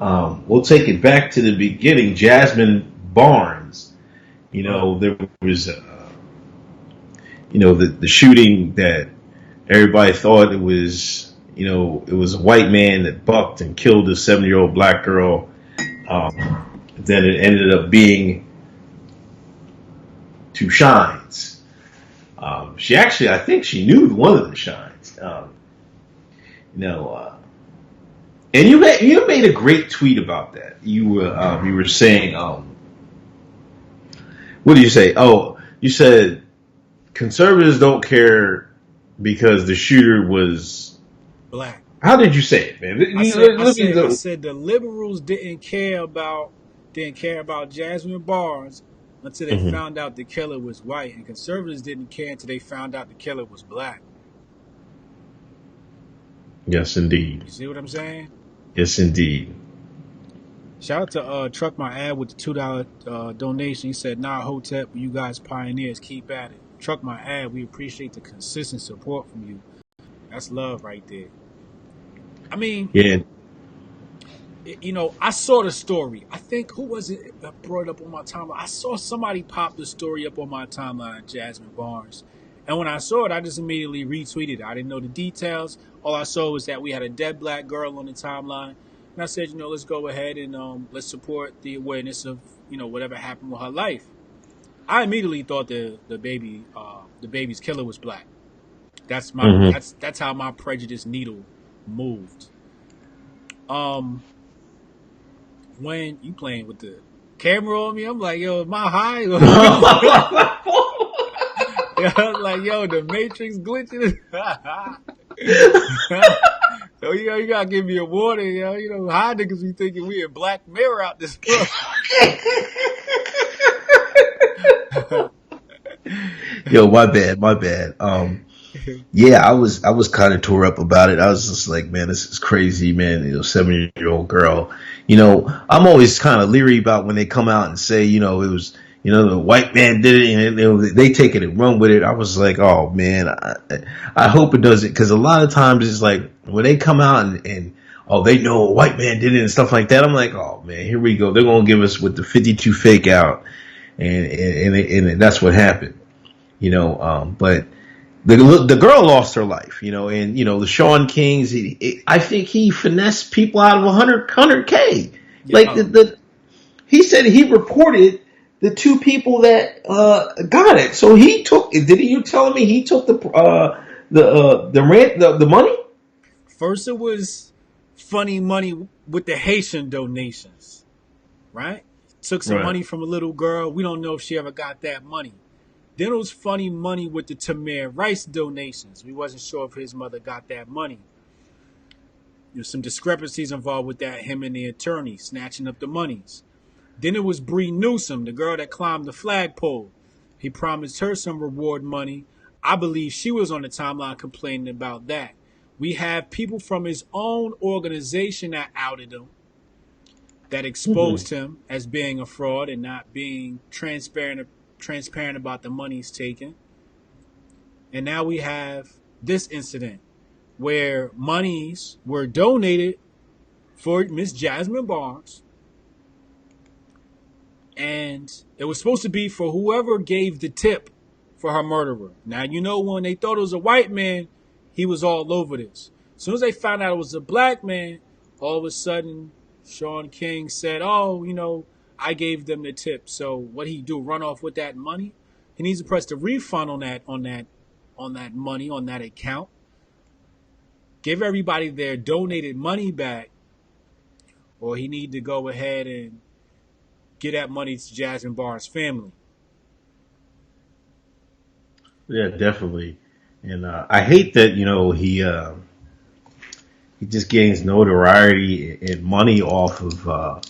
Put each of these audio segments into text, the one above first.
We'll take it back to the beginning. Jasmine Barnes. There was, the shooting that everybody thought it was, it was a white man that bucked and killed a 7-year-old black girl. Then it ended up being two Shines. I think she knew one of the Shines. And you made a great tweet about that. You were saying, what did you say? Oh, you said conservatives don't care because the shooter was black. How did you say it, man? I said the liberals didn't care about Jasmine Barnes until they found out the killer was white, and conservatives didn't care until they found out the killer was black. Yes, indeed. You see what I'm saying? Yes, indeed. Shout out to Truck My Ad with the $2 donation. He said, "Nah, Hotep, you guys pioneers, keep at it. Truck My Ad, we appreciate the consistent support from you." That's love right there. I mean, yeah. I saw the story. I think, who was it that brought it up on my timeline? I saw somebody pop the story up on my timeline, Jasmine Barnes. And when I saw it, I just immediately retweeted it. I didn't know the details. All I saw was that we had a dead black girl on the timeline. And I said, let's go ahead and let's support the awareness of, whatever happened with her life. I immediately thought the baby's killer was black. That's that's how my prejudice needle moved. When you playing with the camera on me, I'm like, yo, am I high? Yeah, I was like, yo, the Matrix glitching. So, you gotta give me a warning, yo. High niggas be thinking we in Black Mirror out this club. Yo, my bad. Yeah, I was kind of tore up about it. I was just like, man, this is crazy, man. 7-year-old girl. I'm always kind of leery about when they come out and say, it was, the white man did it, and they take it and run with it. I was like, oh man, I hope it doesn't, because a lot of times it's like when they come out and oh, they know a white man did it and stuff like that. I'm like, oh man, here we go. They're gonna give us with the 52 fake out, and that's what happened. But the girl lost her life, and the Shaun Kings. I think he finessed people out of 100K. Yeah. Like he said he reported the two people that got it. So he took. Did you telling me he took the rent, the money? First, it was funny money with the Haitian donations, right? Took some money from a little girl. We don't know if she ever got that money. Then it was funny money with the Tamir Rice donations. We wasn't sure if his mother got that money. There's some discrepancies involved with that, him and the attorney snatching up the monies. Then it was Bree Newsom, the girl that climbed the flagpole. He promised her some reward money. I believe she was on the timeline complaining about that. We have people from his own organization that outed him, that exposed him as being a fraud and not being transparent about the money he's taken. And now we have this incident where monies were donated for Miss Jasmine Barnes, and it was supposed to be for whoever gave the tip for her murderer. Now, when they thought it was a white man, he was all over this. As soon as they found out it was a black man, all of a sudden, Shaun King said, oh, I gave them the tip. So what he do? Run off with that money? He needs to press the refund on that money, on that account. Give everybody their donated money back, or he need to go ahead and get that money to Jasmine Barnes' family. Yeah, definitely. And I hate that he just gains notoriety and money off of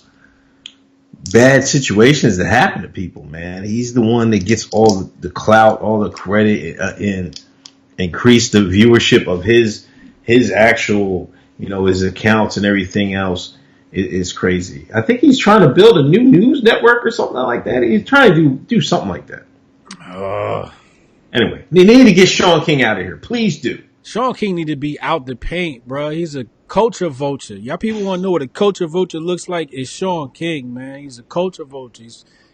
bad situations that happen to people, man. He's the one that gets all the clout, all the credit, and increase the viewership of his actual, his accounts and everything else. Is crazy. I think he's trying to build a new news network or something like that. He's trying to do something like that. Anyway, they need to get Shaun King out of here. Please do. Shaun King need to be out the paint, bro. He's a culture vulture. Y'all people want to know what a culture vulture looks like? It's Shaun King, man. He's a culture vulture.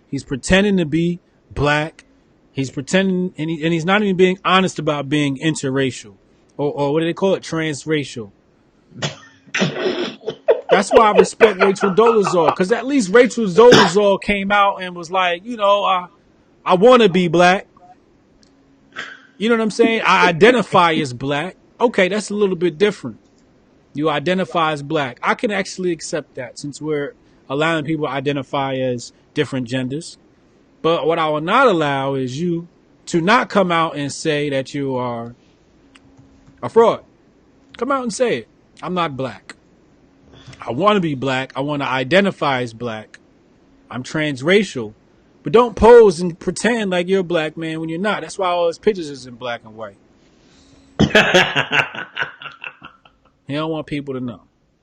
He's pretending to be black. He's pretending, and he's not even being honest about being interracial, or what do they call it, transracial. That's why I respect Rachel Dolezal, because at least Rachel Dolezal came out and was like, I want to be black. You know what I'm saying? I identify as black. Okay, that's a little bit different. You identify as black. I can actually accept that since we're allowing people to identify as different genders. But what I will not allow is you to not come out and say that you are a fraud. Come out and say it. I'm not black. I want to be black. I want to identify as black. I'm transracial. But don't pose and pretend like you're a black man when you're not. That's why all his pictures is in black and white. He don't want people to know.